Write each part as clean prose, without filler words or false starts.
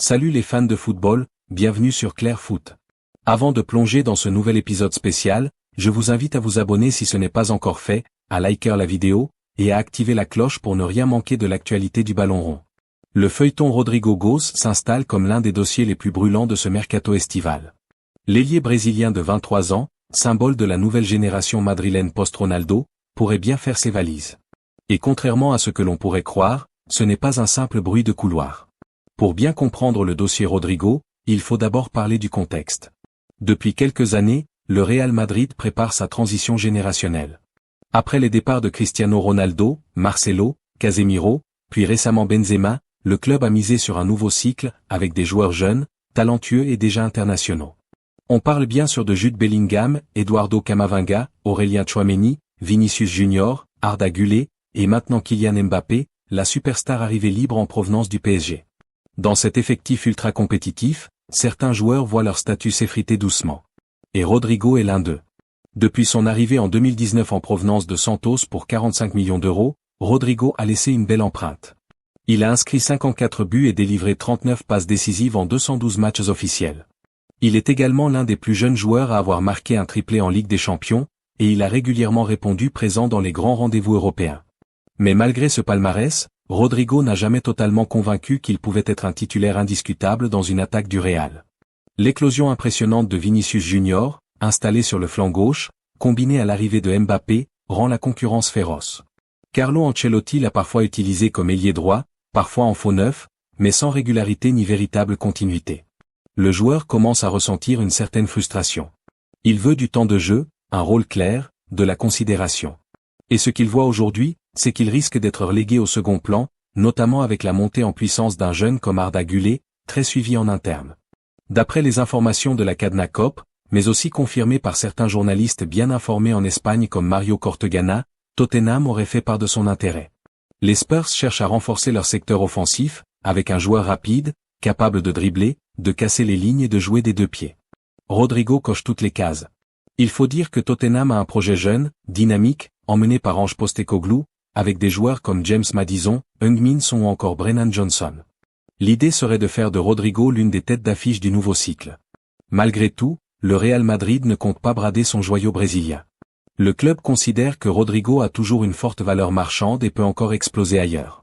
Salut les fans de football, bienvenue sur Clair Foot. Avant de plonger dans ce nouvel épisode spécial, je vous invite à vous abonner si ce n'est pas encore fait, à liker la vidéo, et à activer la cloche pour ne rien manquer de l'actualité du ballon rond. Le feuilleton Rodrigo Goes s'installe comme l'un des dossiers les plus brûlants de ce mercato estival. L'ailier brésilien de 23 ans, symbole de la nouvelle génération madrilène post-Ronaldo, pourrait bien faire ses valises. Et contrairement à ce que l'on pourrait croire, ce n'est pas un simple bruit de couloir. Pour bien comprendre le dossier Rodrigo, il faut d'abord parler du contexte. Depuis quelques années, le Real Madrid prépare sa transition générationnelle. Après les départs de Cristiano Ronaldo, Marcelo, Casemiro, puis récemment Benzema, le club a misé sur un nouveau cycle, avec des joueurs jeunes, talentueux et déjà internationaux. On parle bien sûr de Jude Bellingham, Eduardo Camavinga, Aurélien Tchouaméni, Vinicius Junior, Arda Güler, et maintenant Kylian Mbappé, la superstar arrivée libre en provenance du PSG. Dans cet effectif ultra compétitif, certains joueurs voient leur statut s'effriter doucement. Et Rodrigo est l'un d'eux. Depuis son arrivée en 2019 en provenance de Santos pour 45 millions d'euros, Rodrigo a laissé une belle empreinte. Il a inscrit 54 buts et délivré 39 passes décisives en 212 matchs officiels. Il est également l'un des plus jeunes joueurs à avoir marqué un triplé en Ligue des Champions, et il a régulièrement répondu présent dans les grands rendez-vous européens. Mais malgré ce palmarès, Rodrigo n'a jamais totalement convaincu qu'il pouvait être un titulaire indiscutable dans une attaque du Real. L'éclosion impressionnante de Vinicius Junior, installé sur le flanc gauche, combinée à l'arrivée de Mbappé, rend la concurrence féroce. Carlo Ancelotti l'a parfois utilisé comme ailier droit, parfois en faux neuf, mais sans régularité ni véritable continuité. Le joueur commence à ressentir une certaine frustration. Il veut du temps de jeu, un rôle clair, de la considération. Et ce qu'il voit aujourd'hui, c'est qu'il risque d'être relégué au second plan, notamment avec la montée en puissance d'un jeune comme Arda Güler, très suivi en interne. D'après les informations de la Cadena COP, mais aussi confirmées par certains journalistes bien informés en Espagne comme Mario Cortegana, Tottenham aurait fait part de son intérêt. Les Spurs cherchent à renforcer leur secteur offensif, avec un joueur rapide, capable de dribbler, de casser les lignes et de jouer des deux pieds. Rodrigo coche toutes les cases. Il faut dire que Tottenham a un projet jeune, dynamique, emmené par Ange Postecoglou, avec des joueurs comme James Maddison, Heung-min Son ou encore Brennan Johnson. L'idée serait de faire de Rodrigo l'une des têtes d'affiche du nouveau cycle. Malgré tout, le Real Madrid ne compte pas brader son joyau brésilien. Le club considère que Rodrigo a toujours une forte valeur marchande et peut encore exploser ailleurs.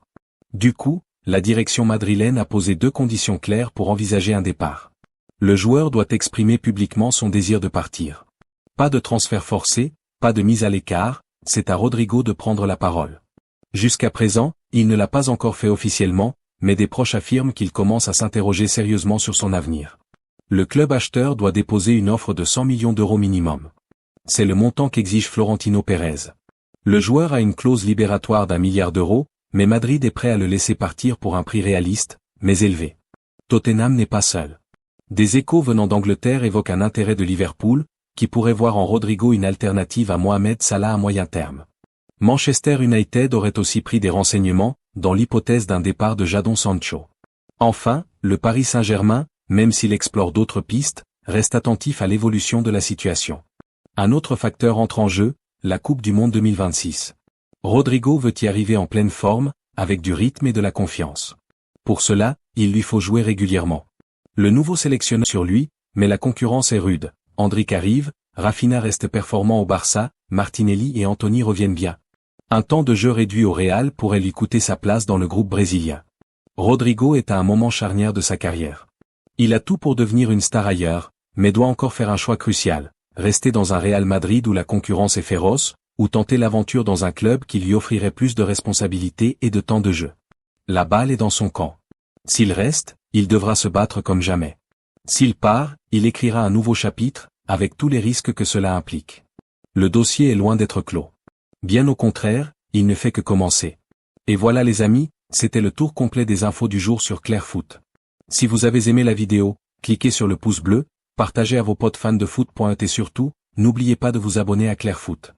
Du coup, la direction madrilène a posé deux conditions claires pour envisager un départ. Le joueur doit exprimer publiquement son désir de partir. Pas de transfert forcé, pas de mise à l'écart, c'est à Rodrigo de prendre la parole. Jusqu'à présent, il ne l'a pas encore fait officiellement, mais des proches affirment qu'il commence à s'interroger sérieusement sur son avenir. Le club acheteur doit déposer une offre de 100 millions d'euros minimum. C'est le montant qu'exige Florentino Pérez. Le joueur a une clause libératoire d'1 milliard d'euros, mais Madrid est prêt à le laisser partir pour un prix réaliste, mais élevé. Tottenham n'est pas seul. Des échos venant d'Angleterre évoquent un intérêt de Liverpool, qui pourrait voir en Rodrigo une alternative à Mohamed Salah à moyen terme. Manchester United aurait aussi pris des renseignements, dans l'hypothèse d'un départ de Jadon Sancho. Enfin, le Paris Saint-Germain, même s'il explore d'autres pistes, reste attentif à l'évolution de la situation. Un autre facteur entre en jeu, la Coupe du Monde 2026. Rodrigo veut y arriver en pleine forme, avec du rythme et de la confiance. Pour cela, il lui faut jouer régulièrement. Le nouveau sélectionneur sur lui, mais la concurrence est rude. Endrick arrive, Rafinha reste performant au Barça, Martinelli et Anthony reviennent bien. Un temps de jeu réduit au Real pourrait lui coûter sa place dans le groupe brésilien. Rodrigo est à un moment charnière de sa carrière. Il a tout pour devenir une star ailleurs, mais doit encore faire un choix crucial, rester dans un Real Madrid où la concurrence est féroce, ou tenter l'aventure dans un club qui lui offrirait plus de responsabilités et de temps de jeu. La balle est dans son camp. S'il reste, il devra se battre comme jamais. S'il part, il écrira un nouveau chapitre, avec tous les risques que cela implique. Le dossier est loin d'être clos. Bien au contraire, il ne fait que commencer. Et voilà les amis, c'était le tour complet des infos du jour sur Clair Foot. Si vous avez aimé la vidéo, cliquez sur le pouce bleu, partagez à vos potes fans de foot. Et surtout, n'oubliez pas de vous abonner à Clair Foot.